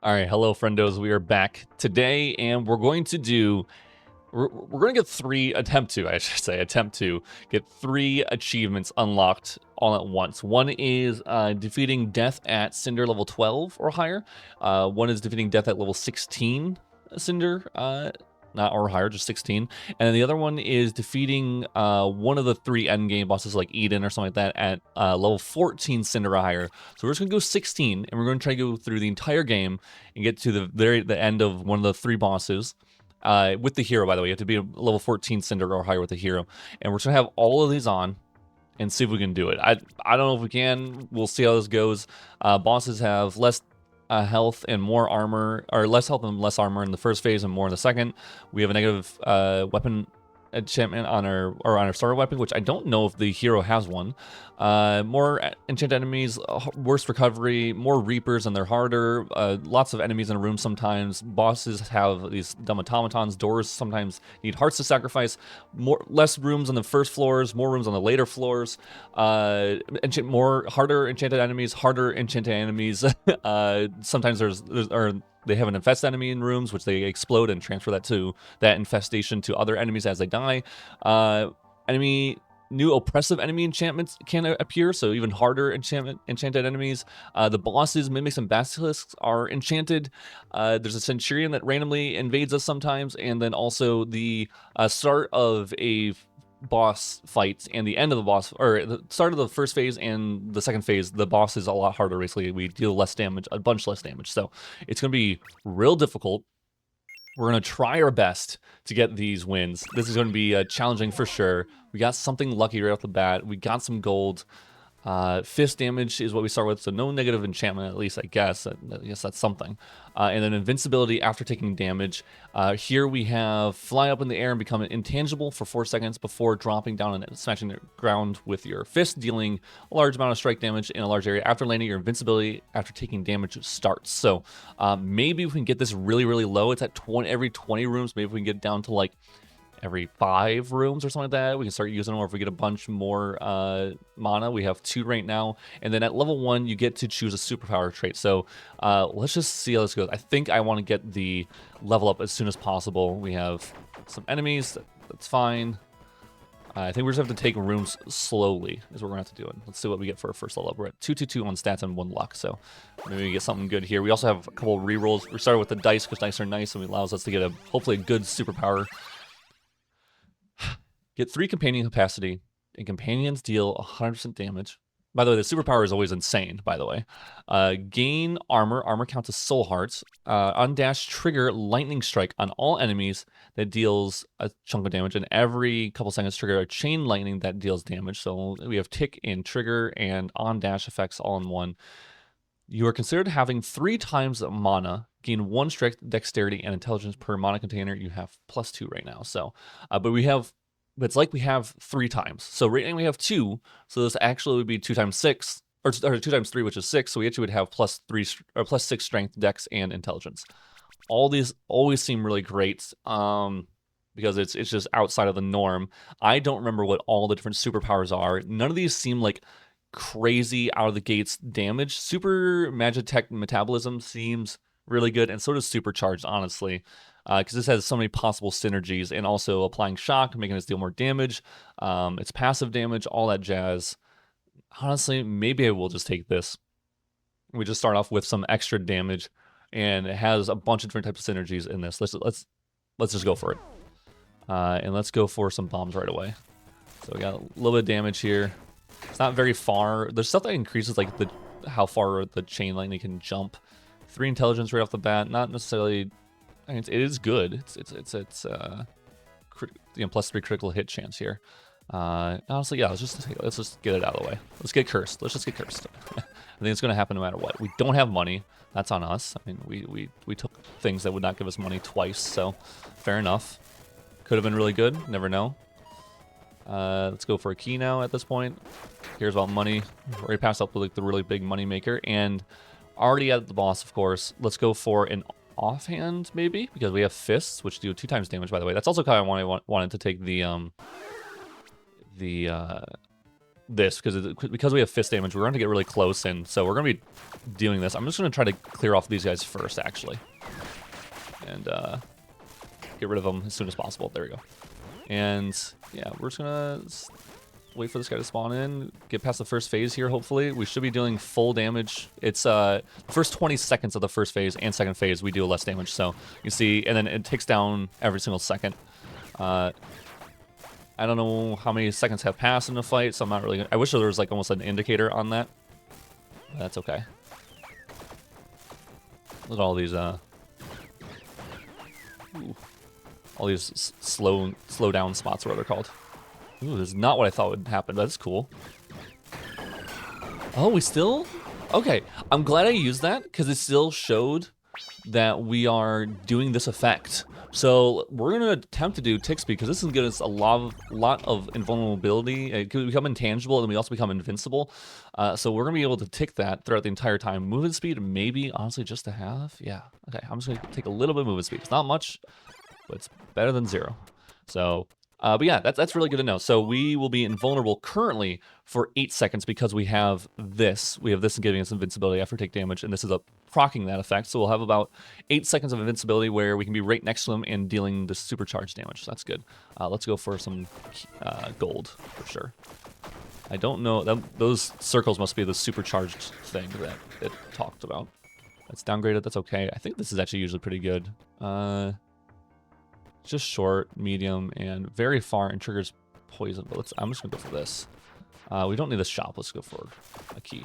All right, hello, friendos. We are back today, and we're going to do. We're going to get attempt to get 3 achievements unlocked all at once. One is defeating death at Cinder level 12 or higher. One is defeating death at level 16 Cinder, not or higher, just 16. And then the other one is defeating one of the 3 endgame bosses like Eden or something like that at level 14 Cinder or higher. So we're just going to go 16, and we're going to try to go through the entire game and get to the end of one of the 3 bosses. With the hero, by the way, you have to be a level 14 Cinder or higher with the hero. And we're just going to have all of these on and see if we can do it. I don't know if we can. We'll see how this goes. Bosses have less health and more armor, or less health and less armor in the first phase and more in the second. We have a negative weapon enchantment on our starter weapon, which I don't know if the hero has one. More enchanted enemies, worse recovery, more reapers and they're harder, lots of enemies in a room sometimes. Bosses have these dumb automatons. Doors sometimes need hearts to sacrifice. Less rooms on the first floors, more rooms on the later floors. More harder enchanted enemies, harder enchanted enemies. Sometimes they have an infest enemy in rooms, which they explode and transfer that infestation to other enemies as they die. New oppressive enemy enchantments can appear, so even harder enchanted enemies. The bosses, mimics, and basilisks are enchanted. There's a centurion that randomly invades us sometimes, and then also the start of a boss fight and the end of the boss, or the start of the first phase and the second phase, the boss is a lot harder. Basically, we deal less damage, a bunch less damage, so it's going to be real difficult. We're going to try our best to get these wins. This is going to be challenging for sure. We got something lucky right off the bat. We got some gold. Fist damage is what we start with, so no negative enchantment, at least, I guess. I guess that's something. And then invincibility after taking damage. Here we have fly up in the air and become intangible for 4 seconds before dropping down and smashing the ground with your fist, dealing a large amount of strike damage in a large area. After landing, your invincibility after taking damage starts. So maybe we can get this really, really low. It's at every 20 rooms. Maybe we can get down to like every 5 rooms or something like that. We can start using them, or if we get a bunch more mana. We have 2 right now. And then at level 1, you get to choose a superpower trait. So let's just see how this goes. I think I want to get the level up as soon as possible. We have some enemies. That's fine. I think we just have to take rooms slowly is what we're going to have to do. Let's see what we get for our first level up. We're at 222 on stats and 1 luck, so maybe we get something good here. We also have a couple of rerolls. We started with the dice because dice are nice, and it allows us to get hopefully a good superpower. Get 3 companion capacity, and companions deal 100% damage. By the way, the superpower is always insane, by the way. Gain armor. Armor counts as soul hearts. Undash trigger lightning strike on all enemies that deals a chunk of damage. And every couple seconds trigger a chain lightning that deals damage. So we have tick and trigger and on dash effects all in one. You are considered having 3 times mana. Gain 1 strength, dexterity, and intelligence per mana container. You have +2 right now. So, but it's like we have 3 times. So right now we have 2. So this actually would be 2 times 6, or 2 times 3, which is 6. So we actually would have +3 or +6 strength, dex, and intelligence. All these always seem really great because it's just outside of the norm. I don't remember what all the different superpowers are. None of these seem like crazy out of the gates damage. Super Magitech Metabolism seems really good, and so does Supercharged, honestly. Because this has so many possible synergies, and also applying shock, making us deal more damage. It's passive damage, all that jazz. Honestly, maybe I will just take this. We just start off with some extra damage, and it has a bunch of different types of synergies in this. Let's just go for it. And let's go for some bombs right away. So we got a little bit of damage here. It's not very far. There's stuff that increases like how far the chain lightning can jump. 3 intelligence right off the bat, not necessarily. I mean, it is good. It's +3 critical hit chance here. Honestly, yeah. Let's just get it out of the way. Let's get cursed. Let's just get cursed. I think it's going to happen no matter what. We don't have money. That's on us. I mean, we took things that would not give us money twice. So fair enough. Could have been really good. Never know. Let's go for a key now. At this point, here's about money. We've already passed up with like the really big money maker, and already at the boss, of course. Let's go for an offhand, maybe, because we have fists, which do 2 times damage, by the way. That's also kind of why I wanted to take the this because we have fist damage. We're going to get really close, and so we're going to be doing this. I'm just going to try to clear off these guys first, actually, and get rid of them as soon as possible. There we go. And yeah, we're just going to wait for this guy to spawn in, get past the first phase here, hopefully. We should be dealing full damage. It's first 20 seconds of the first phase and second phase, we deal less damage. So you see, and then it ticks down every single second. I don't know how many seconds have passed in the fight, so I'm not really... I wish there was like almost an indicator on that. But that's okay. Look at all these, all these slow down spots, what they're called. Ooh, this is not what I thought would happen. That's cool. Oh, we still... Okay, I'm glad I used that, because it still showed that we are doing this effect. So we're going to attempt to do tick speed, because this is going to give us a lot of invulnerability. It could become intangible, and then we also become invincible. So we're going to be able to tick that throughout the entire time. Movement speed, maybe, honestly, just to have. Yeah, okay, I'm just going to take a little bit of movement speed. It's not much, but it's better than 0. So... but yeah, that's really good to know. So we will be invulnerable currently for 8 seconds because we have this. We have this giving us invincibility after take damage, and this is proccing that effect. So we'll have about 8 seconds of invincibility where we can be right next to him and dealing the supercharged damage. So that's good. Let's go for some gold for sure. I don't know. Those circles must be the supercharged thing that it talked about. That's downgraded. That's okay. I think this is actually usually pretty good. Just short, medium, and very far, and triggers poison. But I'm just gonna go for this. We don't need this shop. Let's go for a key.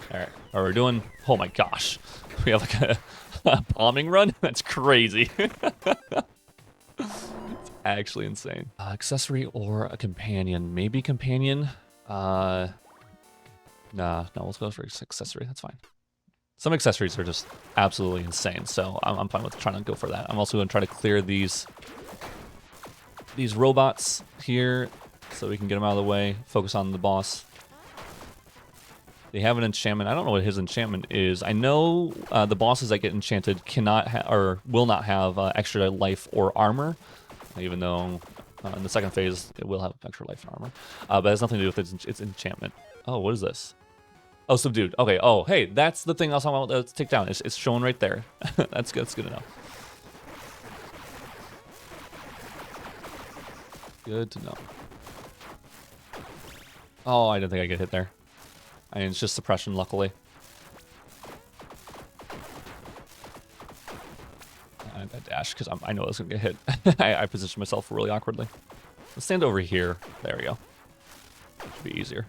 All right. All right, we're doing. Oh my gosh, we have like a bombing run. That's crazy. It's actually insane. Accessory or a companion? Maybe companion. Nah. No, let's go for accessory. That's fine. Some accessories are just absolutely insane, so I'm fine with trying to go for that. I'm also going to try to clear these robots here so we can get them out of the way, focus on the boss. They have an enchantment. I don't know what his enchantment is. I know the bosses that get enchanted cannot or will not have extra life or armor, even though in the second phase it will have extra life and armor. But it has nothing to do with its enchantment. Oh, what is this? Oh, subdued. Okay. Oh, hey, that's the thing I was talking about. Let's take down. It's shown right there. That's good. That's good to know. Good to know. Oh, I didn't think I could hit there. I mean, it's just suppression, luckily. I dash because I know I was gonna get hit. I positioned myself really awkwardly. Let's stand over here. There we go. Should be easier.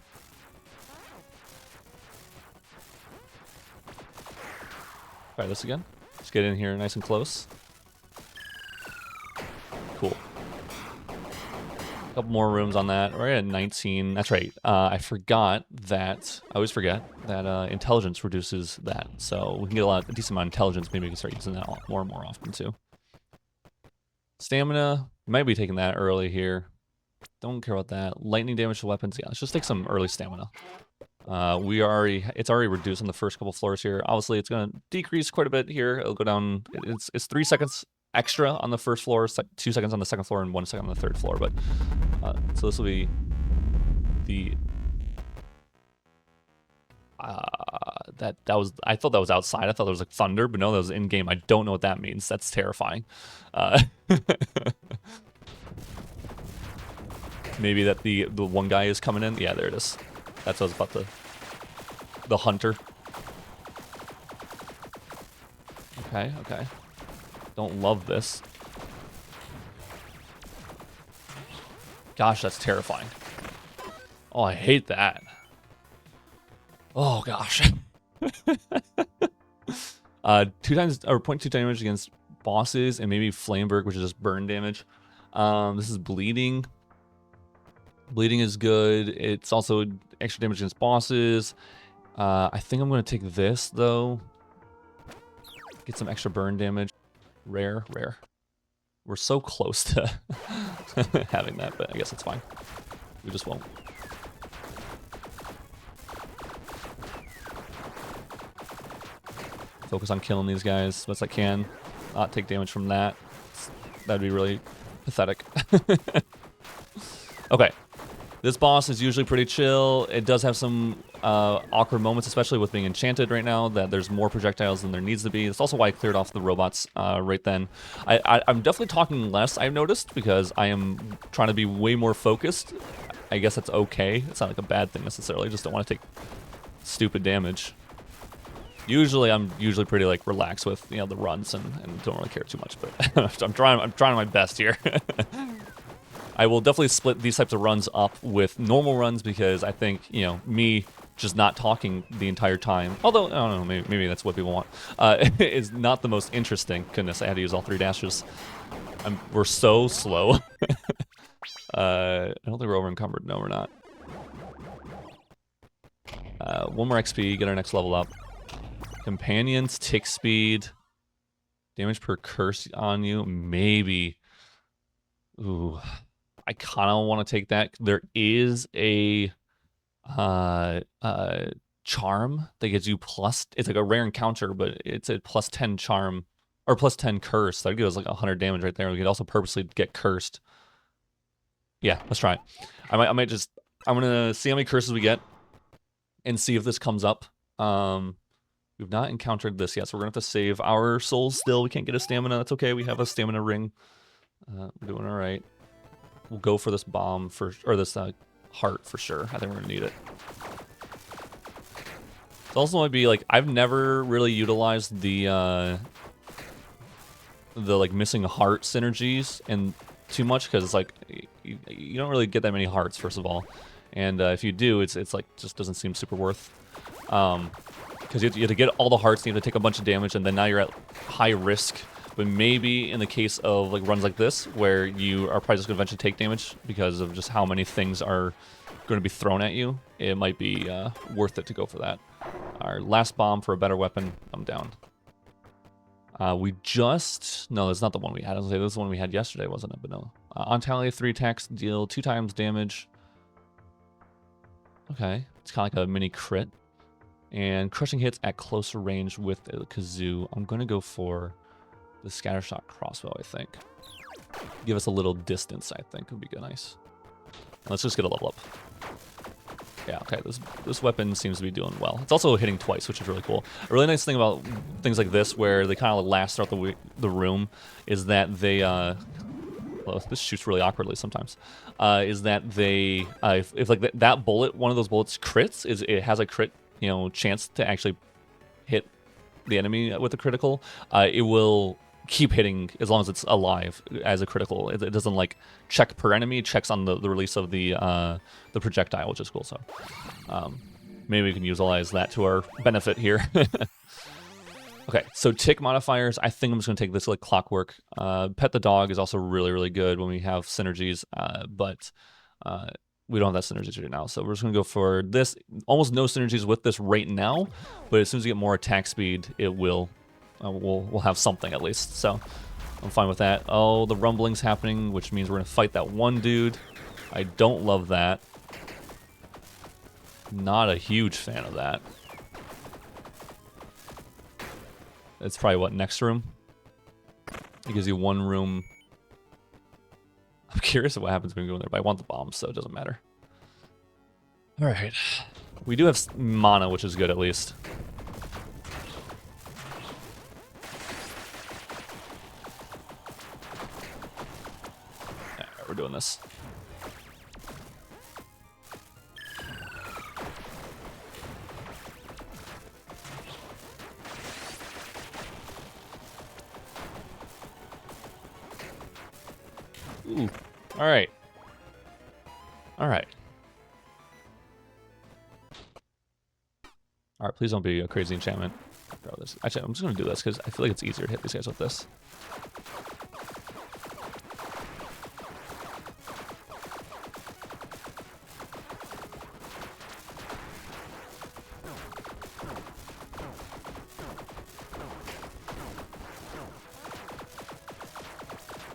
Try this again. Let's get in here nice and close. Cool. A couple more rooms on that. We're at 19. That's right. I forgot that. I always forget that intelligence reduces that. So we can get a decent amount of intelligence. Maybe we can start using that more and more often too. Stamina. Might be taking that early here. Don't care about that. Lightning damage to weapons. Yeah, let's just take some early stamina. It's already reduced on the first couple floors here. Obviously, it's going to decrease quite a bit here. It'll go down. It's 3 seconds extra on the first floor, 2 seconds on the second floor, and 1 second on the third floor. But so this will be the that was. I thought that was outside. I thought there was like thunder, but no, that was in game. I don't know what that means. That's terrifying. Maybe that the one guy is coming in. Yeah, there it is. That's what I was about the hunter. Okay, okay. Don't love this. Gosh, that's terrifying. Oh, I hate that. Oh gosh. 2 times or 0.2 damage against bosses and maybe Flameberg, which is just burn damage. This is bleeding. Bleeding is good. It's also extra damage against bosses. I think I'm going to take this, though. Get some extra burn damage. Rare. We're so close to having that, but I guess it's fine. We just won't. Focus on killing these guys as best I can. Not take damage from that. That'd be really pathetic. Okay. This boss is usually pretty chill. It does have some awkward moments, especially with being enchanted right now, that there's more projectiles than there needs to be. That's also why I cleared off the robots right then. I'm definitely talking less, I've noticed, because I am trying to be way more focused. I guess that's okay. It's not like a bad thing necessarily. I just don't want to take stupid damage. Usually, I'm pretty like relaxed with the runs and don't really care too much. But I'm trying my best here. I will definitely split these types of runs up with normal runs because I think, me just not talking the entire time, although, I don't know, maybe that's what people want, is not the most interesting. Goodness, I had to use all 3 dashes. We're so slow. I don't think we're over encumbered. No, we're not. 1 more XP, get our next level up. Companions, tick speed, damage per curse on you, maybe. Ooh. I kind of want to take that. There is a charm that gives you plus. It's like a rare encounter, but it's a plus 10 charm or plus 10 curse. That gives us like 100 damage right there. We could also purposely get cursed. Yeah, let's try it. I'm gonna see how many curses we get and see if this comes up. We've not encountered this yet, so we're gonna have to save our souls. Still, we can't get a stamina. That's okay. We have a stamina ring. We're doing all right. We'll go for this bomb or this heart for sure. I think we're gonna need it. It also might be like I've never really utilized the like missing heart synergies and too much because it's like you don't really get that many hearts first of all, and if you do, it's like just doesn't seem super worth. Because you have to get all the hearts, you have to take a bunch of damage, and then now you're at high risk. But maybe in the case of like runs like this, where you are probably just going to eventually take damage because of just how many things are going to be thrown at you, it might be worth it to go for that. Our last bomb for a better weapon. I'm down. No, that's not the one we had. I was going to say this is the one we had yesterday, wasn't it? But no. On tally, 3 attacks, deal 2 times damage. Okay, it's kind of like a mini crit. And crushing hits at closer range with the kazoo. I'm going to go for the scattershot crossbow, I think. Give us a little distance, I think, would be good. Nice. Let's just get a level up. Yeah, okay, this weapon seems to be doing well. It's also hitting twice, which is really cool. A really nice thing about things like this, where they kind of last throughout the room, is that they, well, this shoots really awkwardly sometimes, is that they, if like that bullet, one of those bullets crits, it has a crit, chance to actually hit the enemy with a critical, it will keep hitting as long as it's alive as a critical. It doesn't like check per enemy, it checks on the release of the projectile, which is cool. So maybe we can utilize that to our benefit here. Okay, so tick modifiers, I think I'm just going to take this like clockwork. Pet the dog is also really, really good when we have synergies, but we don't have that synergies right now. So we're just going to go for this. Almost no synergies with this right now, but as soon as we get more attack speed, it will, we'll have something at least. So I'm fine with that. Oh, the rumbling's happening, which means we're going to fight that one dude. I don't love that. Not a huge fan of that. It's probably what, next room? It gives you 1 room. I'm curious of what happens when we go in there, but I want the bomb, so it doesn't matter. All right. We do have mana, which is good at least. Yeah, we're doing this. Ooh. All right. All right. All right, please don't be a crazy enchantment. Actually, I'm just going to do this because I feel like it's easier to hit these guys with this.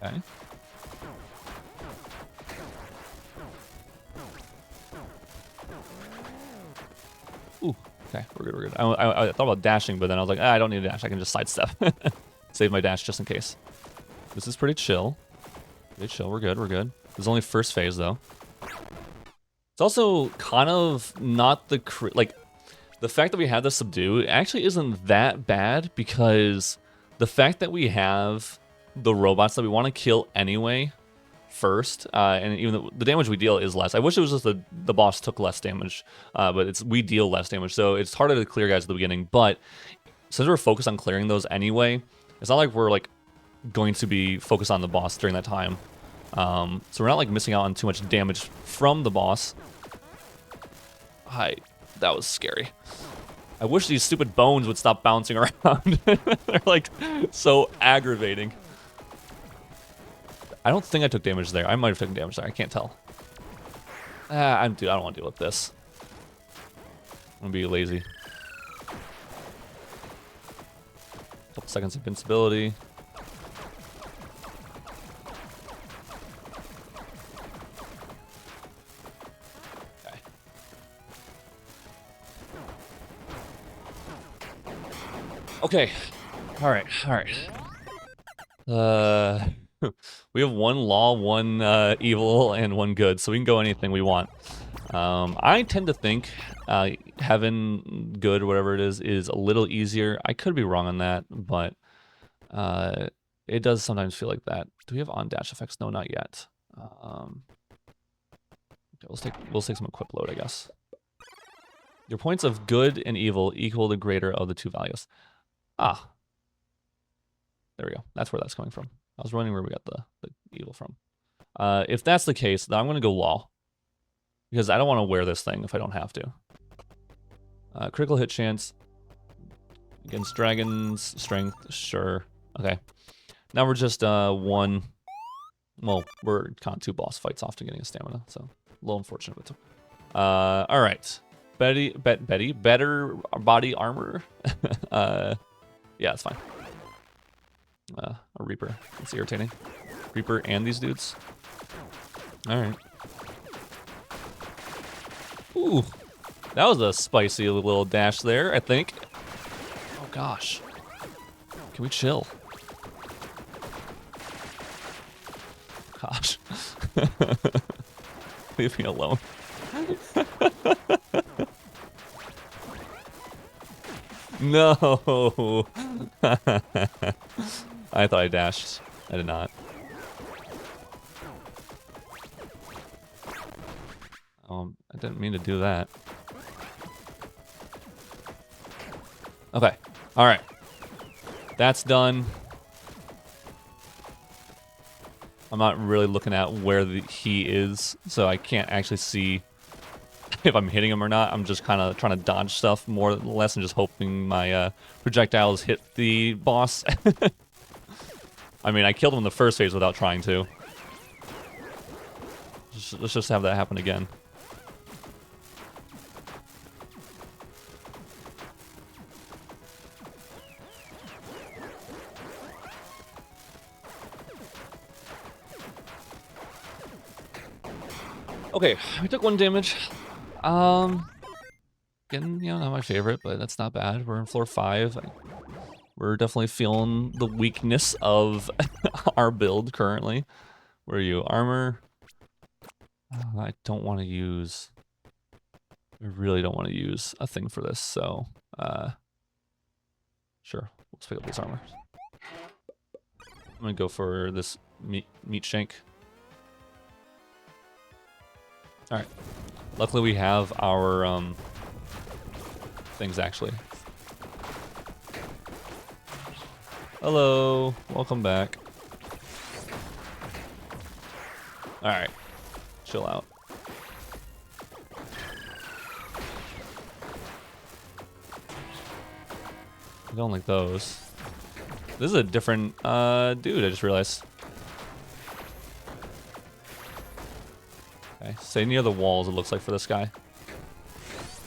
Okay. Ooh, okay, we're good, we're good. I thought about dashing, but then I was like, I don't need to dash. I can just sidestep. Save my dash just in case. This is pretty chill. Pretty chill, we're good, we're good. This is only first phase, though. It's also kind of not the like the fact that we have the subdue actually isn't that bad, because the fact that we have the robots that we want to kill anyway first, and even the damage we deal is less. I wish it was just the boss took less damage, but we deal less damage, so it's harder to clear guys at the beginning. But since we're focused on clearing those anyway, it's not like we're like going to be focused on the boss during that time. So we're not like missing out on too much damage from the boss. That was scary. I wish these stupid bones would stop bouncing around. They're like so aggravating. I don't think I took damage there. I might have taken damage there. I can't tell. Dude, I don't want to deal with this. I'm gonna be lazy. Couple seconds of invincibility. Okay. All right. We have one law, one evil, and one good, so we can go anything we want. I tend to think heaven, good, whatever it is a little easier. I could be wrong on that, but it does sometimes feel like that. Do we have on-dash effects? No, not yet. Okay, we'll take some equip load, I guess. Your points of good and evil equal the greater of the two values. Ah. There we go. That's where that's coming from. I was wondering where we got the evil from. If that's the case, then I'm going to go law, because I don't want to wear this thing if I don't have to. Critical hit chance against dragons, strength, sure. Okay. Now we're just one. Well, we're kind of two boss fights off to getting a stamina, so a little unfortunate. But all right. Betty, better body armor. Yeah, it's fine. A Reaper. It's irritating. Reaper and these dudes. Alright. Ooh. That was a spicy little dash there, I think. Oh gosh. Can we chill? Gosh. Leave me alone. No. I thought I dashed. I did not. I didn't mean to do that. Okay. All right. That's done. I'm not really looking at where he is, so I can't actually see if I'm hitting him or not. I'm just kind of trying to dodge stuff more or less and just hoping my projectiles hit the boss. I mean, I killed him in the first phase without trying to. Let's just have that happen again. Okay, we took 1 damage. Again, not my favorite, but that's not bad. We're in floor 5. We're definitely feeling the weakness of our build currently. Where are you? Armor? I don't want to use... I really don't want to use a thing for this, so... sure, let's pick up this armor. I'm gonna go for this meat shank. Alright. Luckily we have our things actually. Hello, welcome back. Alright, chill out. I don't like those. This is a different dude, I just realized. Okay, stay near the walls, it looks like, for this guy.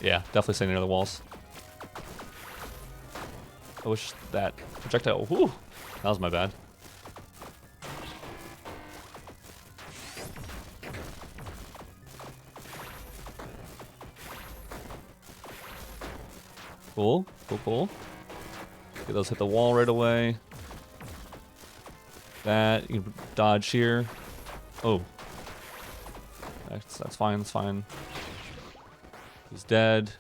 Yeah, definitely stay near the walls. I wish that projectile... Whew! That was my bad. Cool, cool, cool. Get those hit the wall right away. That, you can dodge here. Oh. That's fine, that's fine. He's dead.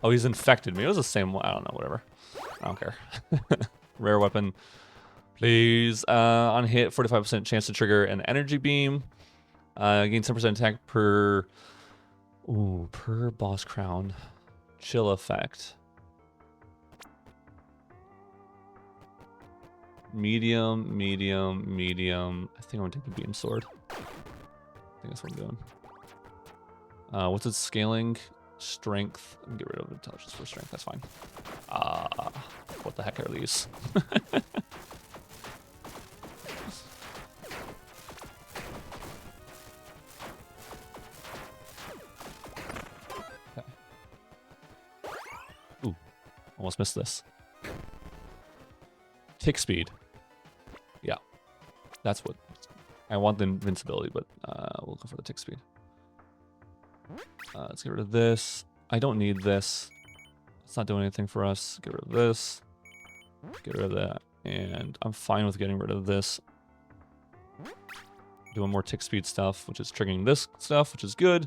Oh, he's infected. Maybe it was the same one. I don't know. Whatever. I don't care. Rare weapon. Please. On hit, 45% chance to trigger an energy beam. Gain 10% attack per... Ooh, per boss crown. Chill effect. Medium, medium, medium. I think I'm gonna take the beam sword. I think that's what I'm doing. What's its scaling? Strength. Get rid of intelligence for strength. That's fine. What the heck are these? Okay. Ooh, almost missed this. Tick speed. Yeah, that's what I want. The invincibility, but we'll go for the tick speed. Let's get rid of this. I don't need this. It's not doing anything for us. Get rid of this. Get rid of that. And I'm fine with getting rid of this. Doing more tick speed stuff, which is triggering this stuff, which is good.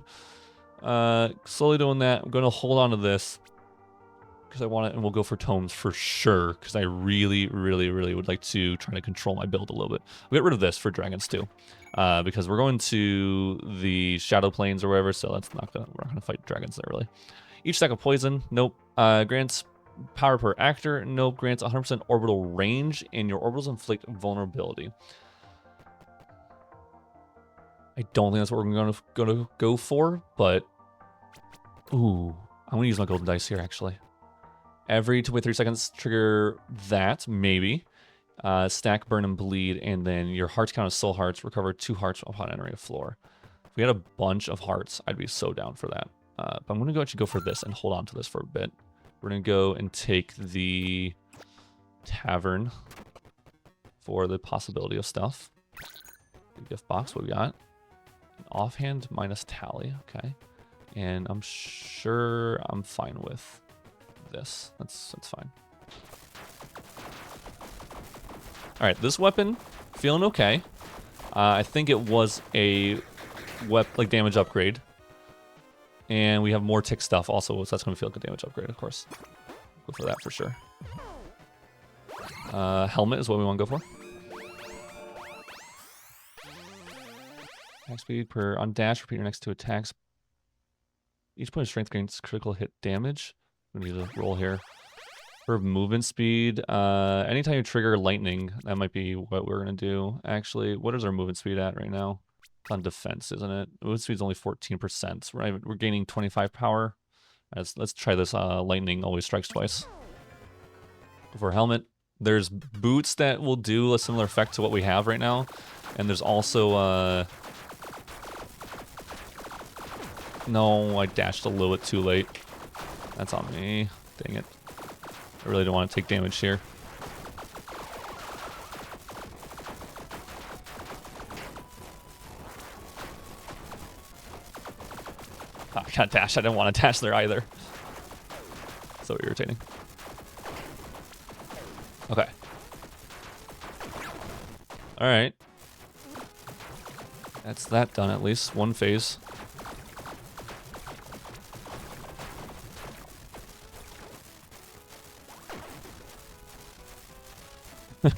Slowly doing that. I'm going to hold on to this because I want it, and we'll go for tomes for sure because I really, really, really would like to try to control my build a little bit. We'll get rid of this for dragons too. Because we're going to the shadow plains or wherever, so we're not gonna fight dragons there really. Each stack of poison, nope. Grants power per actor, nope. Grants 100% orbital range, and your orbitals inflict vulnerability. I don't think that's what we're gonna go for, but ooh, I'm gonna use my golden dice here actually. Every 23 seconds, trigger that maybe. Stack, burn, and bleed, and then your hearts count as soul hearts. Recover 2 hearts upon entering a floor. If we had a bunch of hearts, I'd be so down for that. But I'm going to actually go for this and hold on to this for a bit. We're going to go and take the tavern for the possibility of stuff. The gift box, what we got? An offhand minus tally, okay. And I'm sure I'm fine with this. That's fine. All right, this weapon, feeling okay. I think it was a damage upgrade. And we have more tick stuff also, so that's going to feel like a damage upgrade, of course. Go for that for sure. Helmet is what we want to go for. Attack speed per on dash, repeat your next 2 attacks. Each point of strength gains critical hit damage. I'm going to use a roll here. For movement speed, anytime you trigger lightning, that might be what we're going to do. Actually, what is our movement speed at right now? It's on defense, isn't it? Movement speed is only 14%. Right? We're gaining 25 power. Let's try this. Lightning always strikes twice. Go for a helmet. There's boots that will do a similar effect to what we have right now. And there's also... No, I dashed a little bit too late. That's on me. Dang it. I really don't want to take damage here. Oh, I got dash. I didn't want to dash there either. So irritating. Okay. All right. That's that done at least. One phase.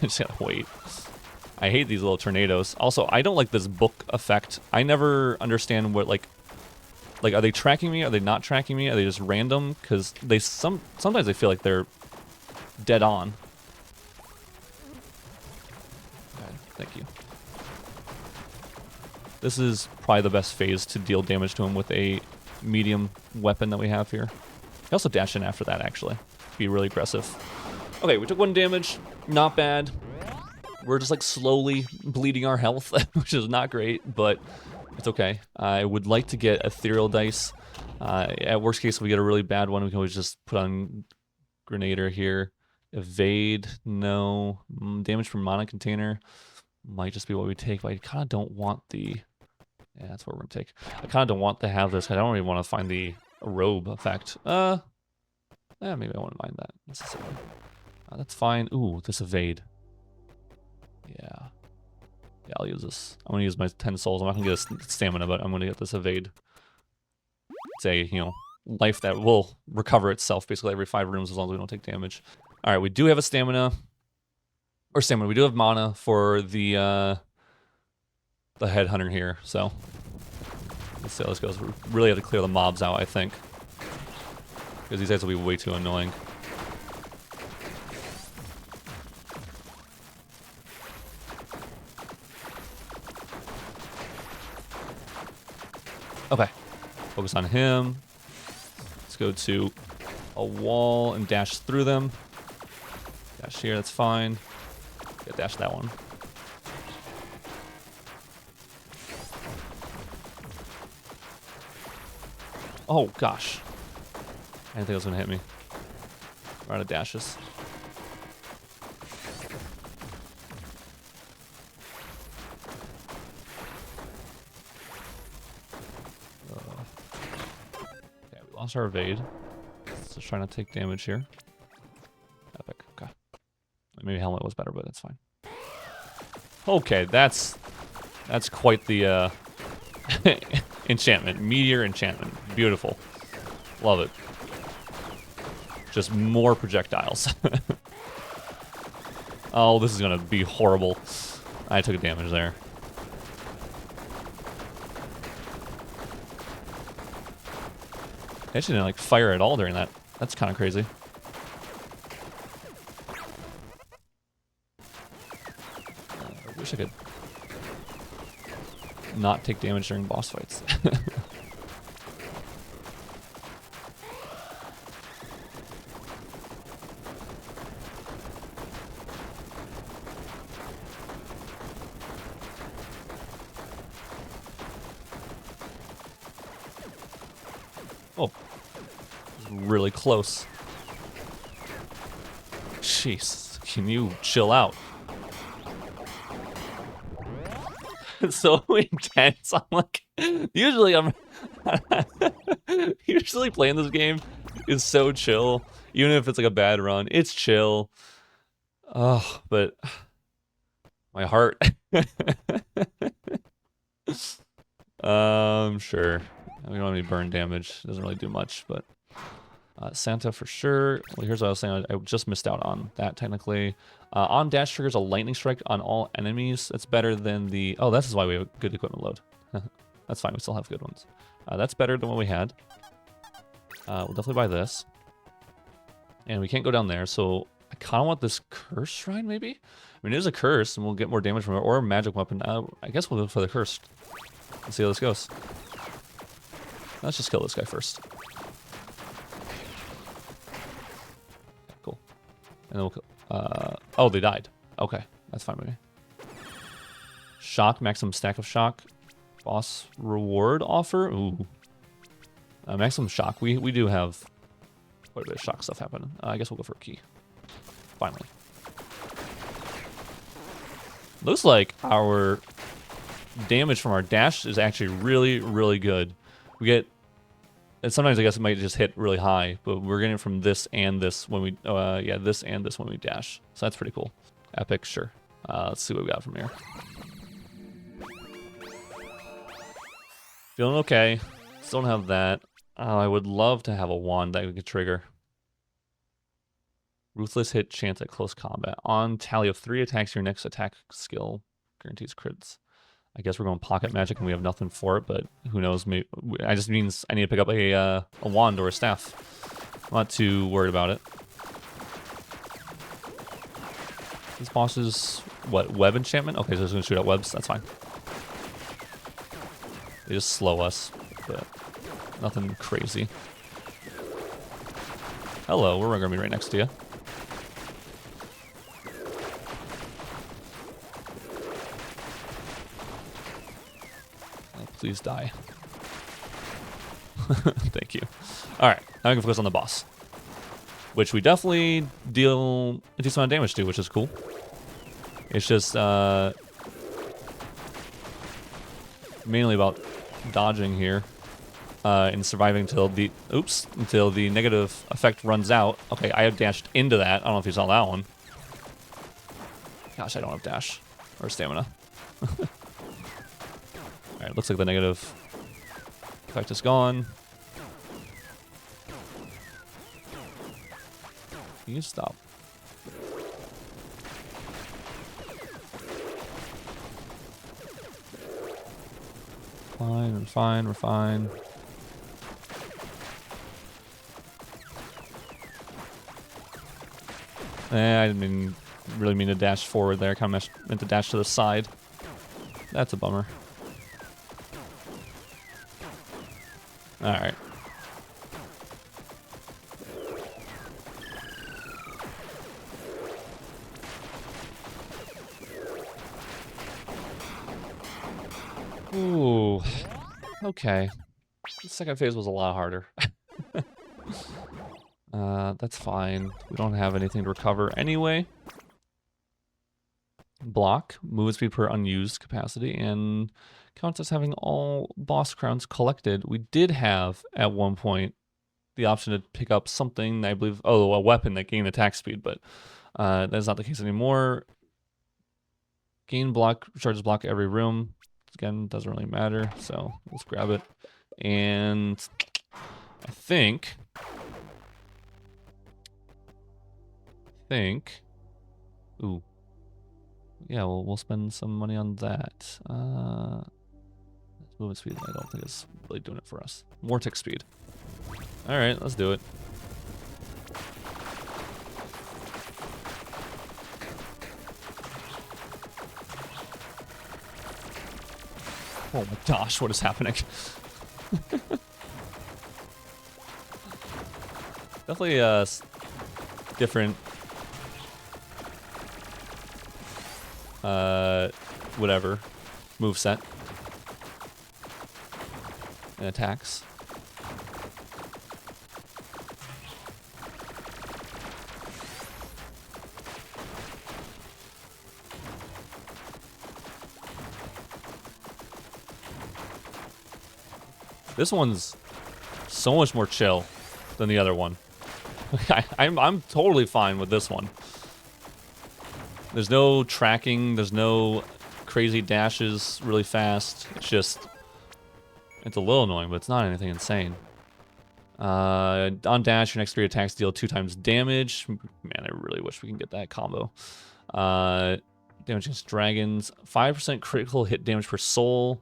Just gotta wait. I hate these little tornadoes. Also, I don't like this book effect. I never understand what like are they tracking me? Are they not tracking me? Are they just random? Because they sometimes I feel like they're dead on. Okay, thank you. This is probably the best phase to deal damage to him with a medium weapon that we have here. I also dash in after that actually. Be really aggressive. Okay, we took 1 damage. Not bad. We're just like slowly bleeding our health, which is not great, but it's okay. I would like to get ethereal dice. At worst case, if we get a really bad one, we can always just put on Grenader here. Evade, no. Damage from mana container might just be what we take, but I kind of don't want the... Yeah, that's what we're going to take. I kind of don't want to have this. I don't really want to find the robe effect. Yeah, maybe I wouldn't mind that necessarily. That's fine. Ooh, this evade. Yeah. Yeah, I'll use this. I'm going to use my 10 souls. I'm not going to get a stamina, but I'm going to get this evade. It's a, life that will recover itself basically every 5 rooms as long as we don't take damage. All right, we do have a stamina. Or stamina. We do have mana for the headhunter here, so let's see how this goes. We really have to clear the mobs out, I think. Because these guys will be way too annoying. Okay. Focus on him. Let's go to a wall and dash through them. Dash here, that's fine. Yeah, dash that one. Oh, gosh. I didn't think it was going to hit me. We're out of dashes. Okay, we lost our evade. Let's just try not to take damage here. Epic. Okay. Maybe helmet was better, but that's fine. Okay, that's quite the enchantment. Meteor enchantment. Beautiful. Love it. Just more projectiles. Oh, this is gonna be horrible. I took a damage there. I actually didn't like fire at all during that. That's kind of crazy. I wish I could not take damage during boss fights. Oh, really close. Jeez, can you chill out? It's so intense. I'm like, usually usually playing this game is so chill. Even if it's like a bad run, it's chill. Oh, but my heart. Sure. We don't have any burn damage. Doesn't really do much, but Santa for sure. Well, here's what I was saying. I just missed out on that technically. On dash triggers a lightning strike on all enemies. That's better than the... Oh, this is why we have a good equipment load. That's fine. We still have good ones. That's better than what we had. We'll definitely buy this. And we can't go down there, so I kind of want this curse shrine, maybe? I mean, it is a curse, and we'll get more damage from it, or a magic weapon. I guess we'll go for the curse. Let's see how this goes. Let's just kill this guy first. Cool. And then we'll kill... oh, they died. Okay, that's fine with me. Shock, maximum stack of shock. Boss reward offer. Ooh. Maximum shock. We do have quite a bit of shock stuff happening. I guess we'll go for a key. Finally. Looks like our damage from our dash is actually really, really good. We get... And sometimes I guess it might just hit really high, but we're getting it from this and this when we... yeah, this and this when we dash. So that's pretty cool. Epic, sure. Let's see what we got from here. Feeling okay. Still don't have that. Oh, I would love to have a wand that we could trigger. Ruthless hit chance at close combat. On tally of 3 attacks, your next attack skill guarantees crits. I guess we're going pocket magic and we have nothing for it, but who knows? Maybe I just means I need to pick up a wand or a staff. I'm not too worried about it. This boss is, what, web enchantment? Okay, so it's going to shoot out webs. That's fine. They just slow us, but nothing crazy. Hello, we're going to be right next to you. Please die. Thank you. Alright, now we can focus on the boss. Which we definitely deal a decent amount of damage to, which is cool. It's just mainly about dodging here. And surviving until the negative effect runs out. Okay, I have dashed into that. I don't know if you saw that one. Gosh, I don't have dash or stamina. Alright, looks like the negative effect is gone. Can you stop? Fine, we're fine, we're fine. I didn't really mean to dash forward there. Kind of meant to dash to the side. That's a bummer. Alright. Ooh. Okay. The second phase was a lot harder. That's fine. We don't have anything to recover anyway. Block, movement speed per unused capacity, and counts as having all boss crowns collected. We did have, at one point, the option to pick up something, I believe, oh, a weapon that gained attack speed, but that's not the case anymore. Gain block, recharges block every room. Again, doesn't really matter, so let's grab it. And I think, ooh, yeah, we'll spend some money on that. Movement speed, I don't think it's really doing it for us. More tick speed. All right, let's do it. Oh my gosh, what is happening? Definitely different whatever moveset and attacks. This one's so much more chill than the other one. I'm totally fine with this one. There's no tracking, there's no crazy dashes really fast. It's just, it's a little annoying, but it's not anything insane. On dash, your next 3 attacks deal 2 times damage. Man, I really wish we can get that combo. Damage against dragons, 5% critical hit damage per soul.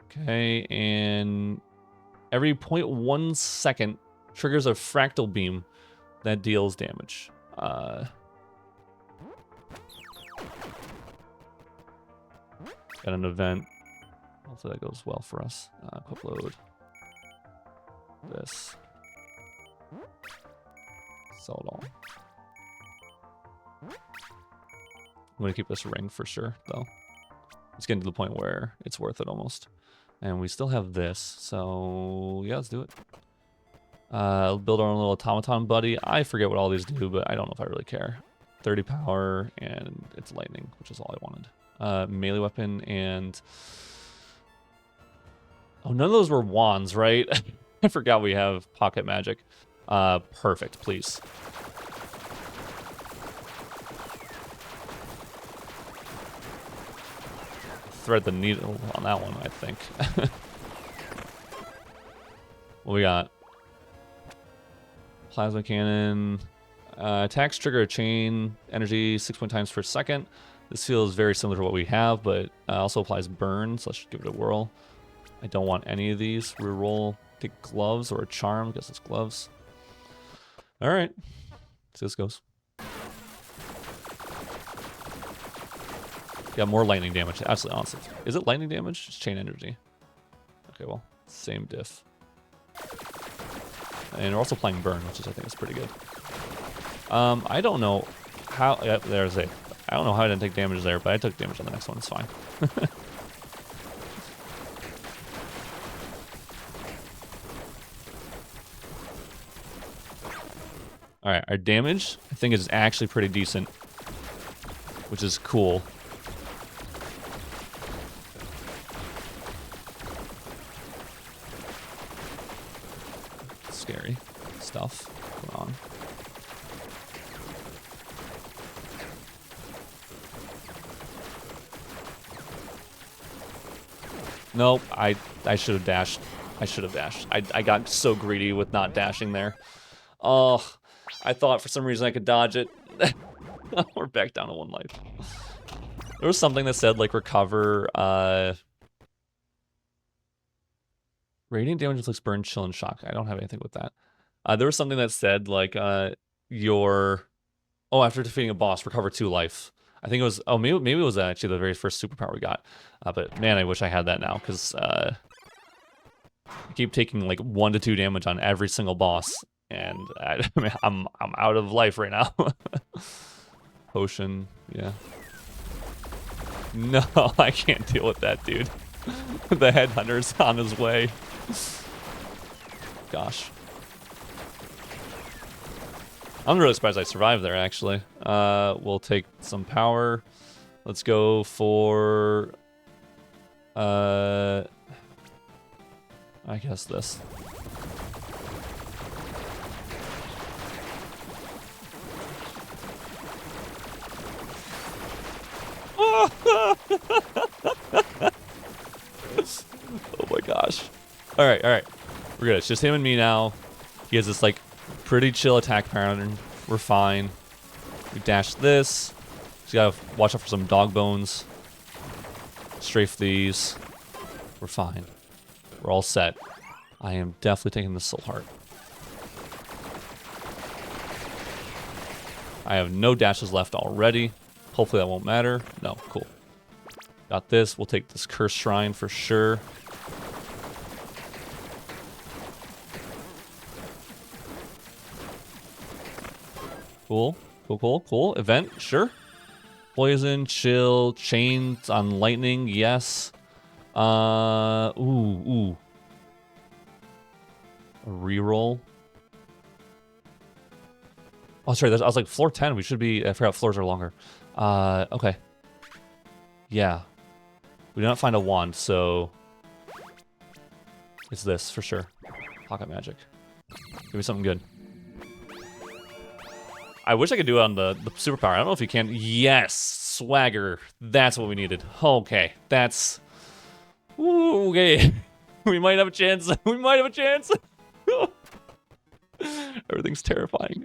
Okay, and every 0.1 second triggers a fractal beam that deals damage. Got an event. Hopefully that goes well for us. Quick load. This. Sell it all. I'm gonna keep this ring for sure, though. It's getting to the point where it's worth it almost. And we still have this, so yeah, let's do it. Build our own little automaton buddy. I forget what all these do, but I don't know if I really care. 30 power, and it's lightning, which is all I wanted. Melee weapon, and... Oh, none of those were wands, right? I forgot we have pocket magic. Perfect, please. Thread the needle on that one, I think. What we got? Plasma cannon. Attacks trigger a chain energy 6 times per second. This feels very similar to what we have, but also applies burn, so let's give it a whirl. I don't want any of these. Reroll. Take gloves or a charm. I guess it's gloves. All right. See how this goes. Got more lightning damage. Absolutely awesome. Is it lightning damage? It's chain energy. Okay, well, same diff. And we're also playing burn, which is, I think, is pretty good. I don't know how... Yeah, there's a... I don't know how I didn't take damage there, but I took damage on the next one. It's fine. All right, our damage, I think, is actually pretty decent, which is cool. Scary stuff going on. Nope, I should have dashed. I should have dashed. I got so greedy with not dashing there. Oh, I thought for some reason I could dodge it. We're back down to 1 life. There was something that said, like, recover, radiant damage inflicts burn, chill, and shock. I don't have anything with that. There was something that said, like, after defeating a boss, recover 2 life. I think it was, maybe it was actually the very first superpower we got. But man, I wish I had that now, because, I keep taking, like, 1 to 2 damage on every single boss, and I'm out of life right now. Potion, yeah. No, I can't deal with that, dude. The headhunter's on his way. Gosh. I'm really surprised I survived there, actually. We'll take some power. Let's go for... I guess this. Oh my gosh. Alright. We're good. It's just him and me now. He has this, like, pretty chill attack pattern. We're fine. We dash this. Just gotta watch out for some dog bones. Strafe these. We're fine. We're all set. I am definitely taking the soul heart. I have no dashes left already. Hopefully that won't matter. No, cool. Got this. We'll take this cursed shrine for sure. Cool. Event, sure. Poison, chill, chains on lightning, yes. Ooh. A reroll. Oh, sorry, I was like, floor 10, we should be, I forgot floors are longer. Okay. Yeah. We did not find a wand, so... It's this, for sure. Pocket magic. Give me something good. I wish I could do it on the superpower. I don't know if you can. Yes! Swagger. That's what we needed. Okay. That's... Ooh, okay. We might have a chance. We might have a chance. Everything's terrifying.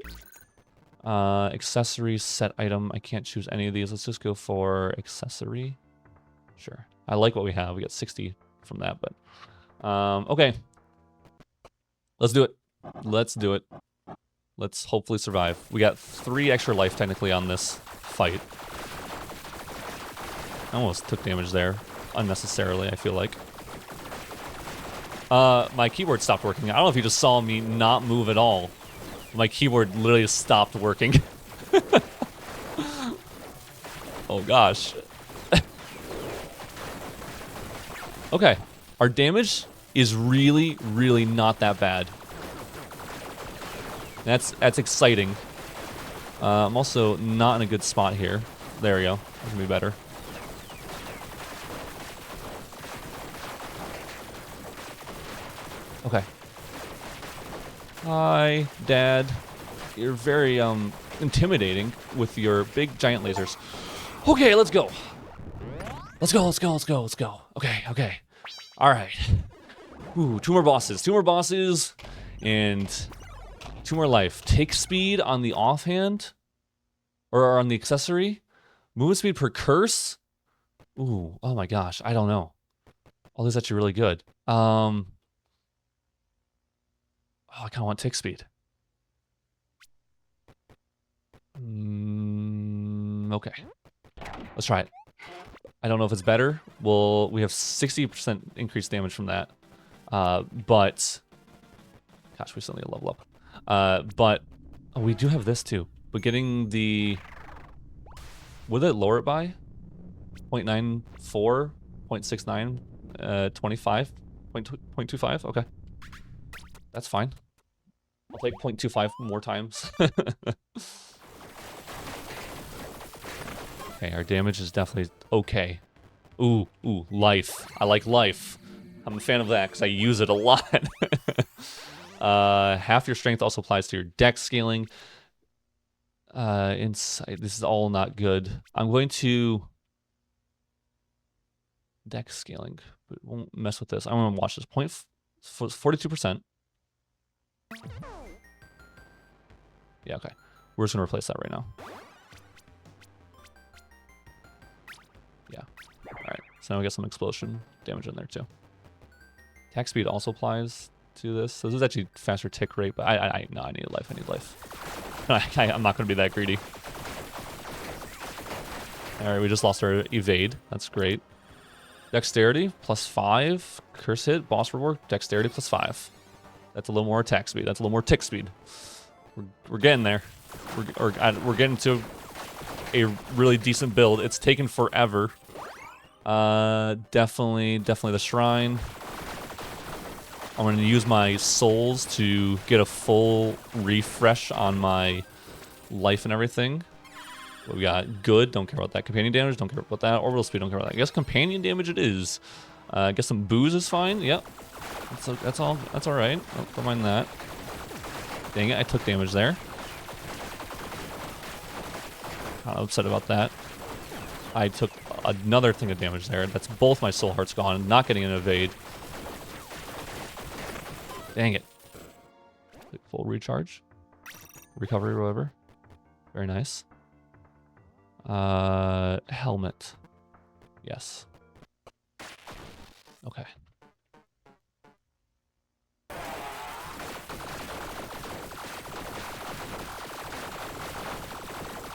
Accessory, set item. I can't choose any of these. Let's just go for accessory. Sure. I like what we have. We got 60 from that, but... okay. Let's do it. Let's hopefully survive. We got 3 extra life technically on this fight. I almost took damage there. Unnecessarily, I feel like. My keyboard stopped working. I don't know if you just saw me not move at all. My keyboard literally just stopped working. Oh gosh. Okay. Our damage is really, really not that bad. That's exciting. I'm also not in a good spot here. There we go. That's gonna be better. Okay. Hi, Dad. You're very intimidating with your big giant lasers. Okay, let's go. Let's go. Okay. All right. Ooh, 2 more bosses. And 2 more life. Take speed on the offhand. Or on the accessory. Movement speed per curse. Ooh, oh my gosh. I don't know. All these actually really good. Oh, I kind of want tick speed. Okay. Let's try it. I don't know if it's better. Well, we have 60% increased damage from that. But... Gosh, we still need to level up. But... Oh, we do have this too. But getting the... Would it lower it by? 0.94? 0.69? 25? 0.25? Okay. That's fine. I'll take 0.25 more times. Okay, our damage is definitely okay. Ooh, life. I like life. I'm a fan of that because I use it a lot. Half your strength also applies to your dex scaling. Insight. This is all not good. I'm going to... Dex scaling. But won't mess with this. I'm going to watch this. 42%. Yeah, okay. We're just gonna replace that right now. Yeah. Alright, so now we get some explosion damage in there too. Attack speed also applies to this. So this is actually faster tick rate, but no, I need life, I need life. I'm not gonna be that greedy. Alright, we just lost our evade. That's great. Dexterity, +5. Curse hit, boss reward, dexterity +5. That's a little more attack speed. That's a little more tick speed. We're getting there. We're getting to a really decent build. It's taken forever. Definitely the shrine. I'm going to use my souls to get a full refresh on my life and everything. What we got? Good, don't care about that. Companion damage, don't care about that. Orbital speed, don't care about that. I guess companion damage it is. I guess some booze is fine. Yep. That's all right. Oh, don't mind that. Dang it, I took damage there. Kind of upset about that. I took another thing of damage there. That's both my soul hearts gone. Not getting an evade. Dang it. Full recharge. Recovery, whatever. Very nice. Helmet. Yes. Okay.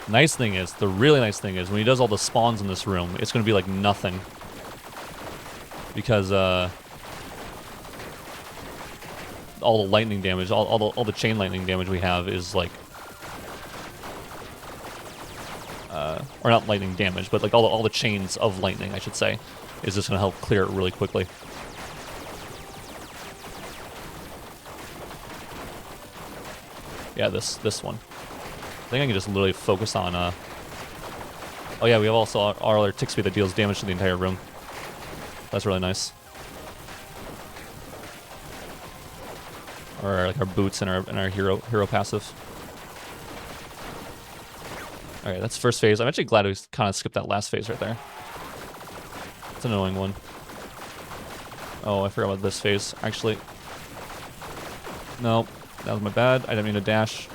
Nice thing is, the really nice thing is, when he does all the spawns in this room, it's going to be like nothing. Because, all the lightning damage, all the chain lightning damage we have is like... or not lightning damage, but like all the chains of lightning, I should say, is just going to help clear it really quickly. Yeah, this one. I think I can just literally focus on, oh yeah, we have also our other tick speed that deals damage to the entire room. That's really nice. Or like our boots and our hero passive. Alright, that's first phase. I'm actually glad we kind of skipped that last phase right there. It's an annoying one. Oh, I forgot about this phase, actually. No, that was my bad. I didn't mean to dash.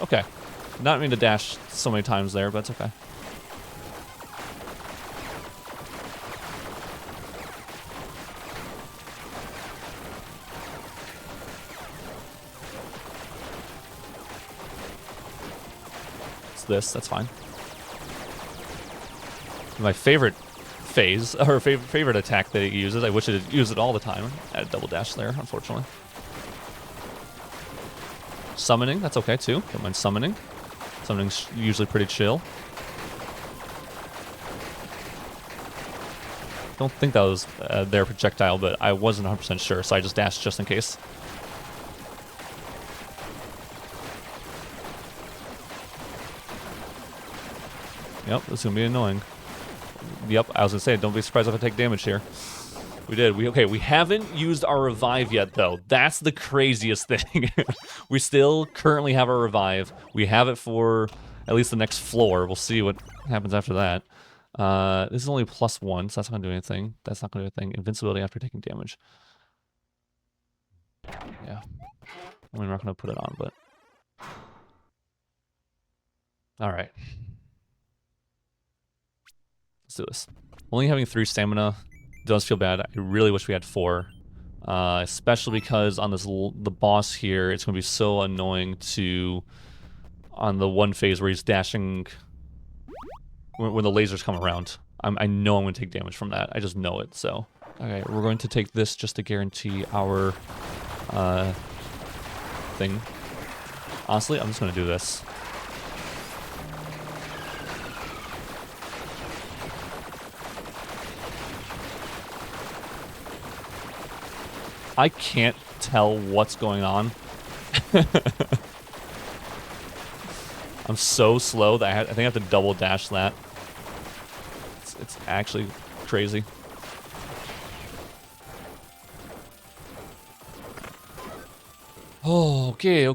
Okay. Not mean to dash so many times there, but it's okay. It's this, that's fine. My favorite phase, or favorite attack that it uses, I wish it used it all the time. I had a double dash there, unfortunately. Summoning, that's okay too. Don't mind summoning. Summoning's usually pretty chill. Don't think that was their projectile, but I wasn't 100% sure, so I just dashed just in case. Yep, this is gonna be annoying. Yep, I was gonna say, don't be surprised if I take damage here. We did. We haven't used our revive yet, though. That's the craziest thing. We still currently have our revive. We have it for at least the next floor. We'll see what happens after that. This is only +1, so that's not gonna do anything. That's not gonna do anything. Invincibility after taking damage. Yeah. I mean, we're not gonna put it on, but... Alright. Let's do this. Only having 3 stamina does feel bad. I really wish we had 4. Especially because on this the boss here, it's going to be so annoying to... On the one phase where he's dashing... When the lasers come around. I know I'm going to take damage from that. I just know it, so... Okay, we're going to take this just to guarantee our... thing. Honestly, I'm just going to do this. I can't tell what's going on. I'm so slow that I think I have to double dash that. It's actually crazy. Oh, okay.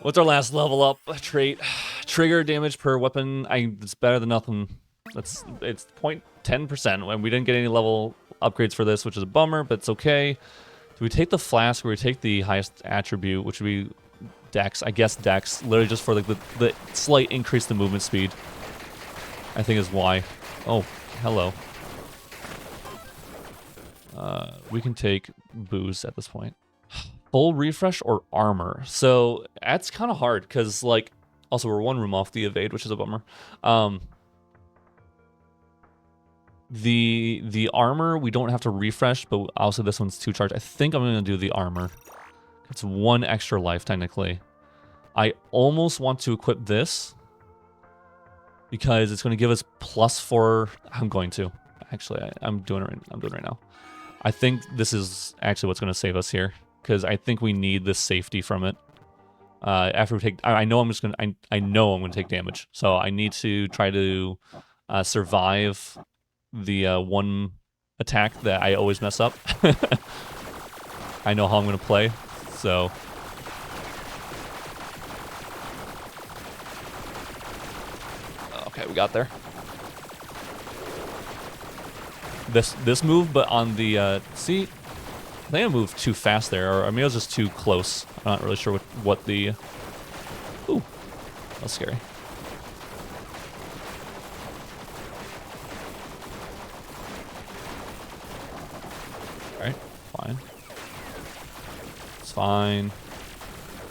What's our last level up trait? Trigger damage per weapon. It's better than nothing. It's 0.10%, and we didn't get any level upgrades for this, which is a bummer, but it's okay. Do we take the flask or we take the highest attribute, which would be Dex? I guess Dex, literally just for like the slight increase in movement speed, I think is why. Oh, hello. We can take booze at this point. Full refresh or armor? So that's kind of hard because, like, also we're one room off the evade, which is a bummer. The armor we don't have to refresh, but also this one's 2 charge. I think I'm gonna do the armor. It's 1 extra life technically. I almost want to equip this because it's going to give us +4. I'm going to actually. I'm doing it right now. I think this is actually what's going to save us here because I think we need this safety from it. After we take, I know I'm just gonna. I know I'm gonna take damage, so I need to try to survive the 1 attack that I always mess up. I know how I'm gonna play, so. Okay, we got there. This move, but on the see, I think I moved too fast there, or maybe I was just too close. I'm not really sure what the. Ooh, that was scary. All right, fine. It's fine.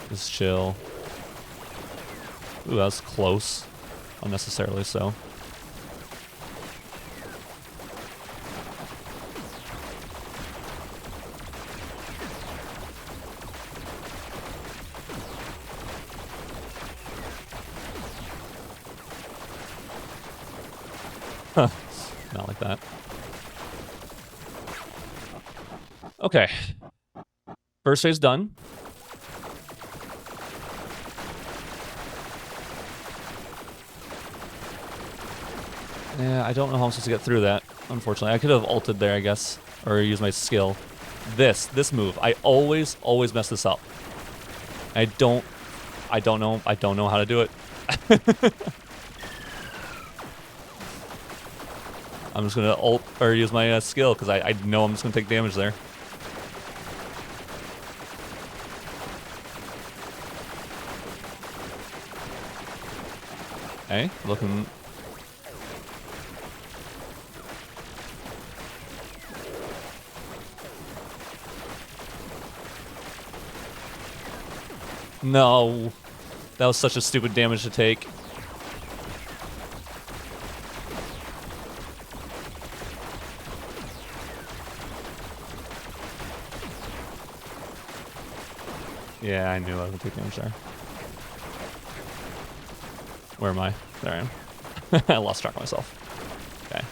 Just chill. Ooh, that was close. Unnecessarily so. Huh. Not like that. Okay. First phase done. Yeah, I don't know how I'm supposed to get through that, unfortunately. I could have ulted there, I guess, or used my skill. This move, I always mess this up. I don't know how to do it. I'm just gonna ult or use my skill because I know I'm just gonna take damage there. Hey, looking. No, that was such a stupid damage to take. Yeah, I knew I would take damage there. Where am I? There I am. I lost track of myself. Okay.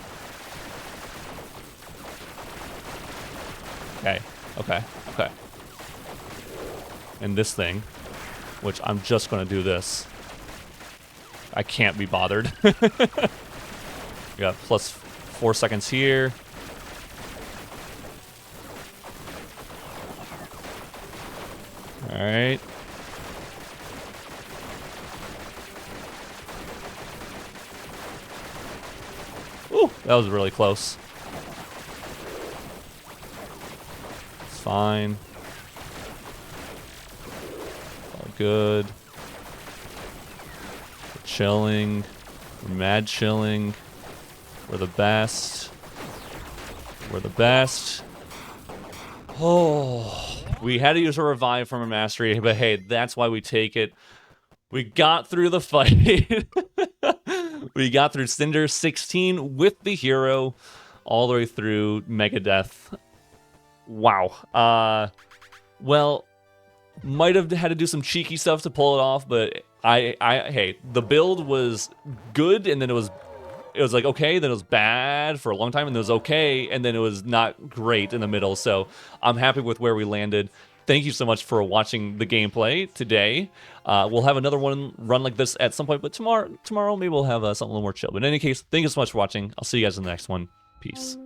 And this thing, which I'm just gonna do this. I can't be bothered. We got +4 seconds here. All right. Ooh, that was really close. It's fine. All good. We're chilling. We're mad chilling. We're the best. We're the best. Oh. We had to use a revive from a mastery, but hey, that's why we take it. We got through the fight. We got through Cinder 16 with the hero all the way through Megadeth. Wow. Well, might have had to do some cheeky stuff to pull it off, but hey, the build was good, and then it was like okay, then it was bad for a long time, and it was okay, and then it was not great in the middle. So I'm happy with where we landed. Thank you so much for watching the gameplay today. We'll have another one run like this at some point, but tomorrow maybe we'll have something a little more chill. But in any case, thank you so much for watching. I'll see you guys in the next one. Peace.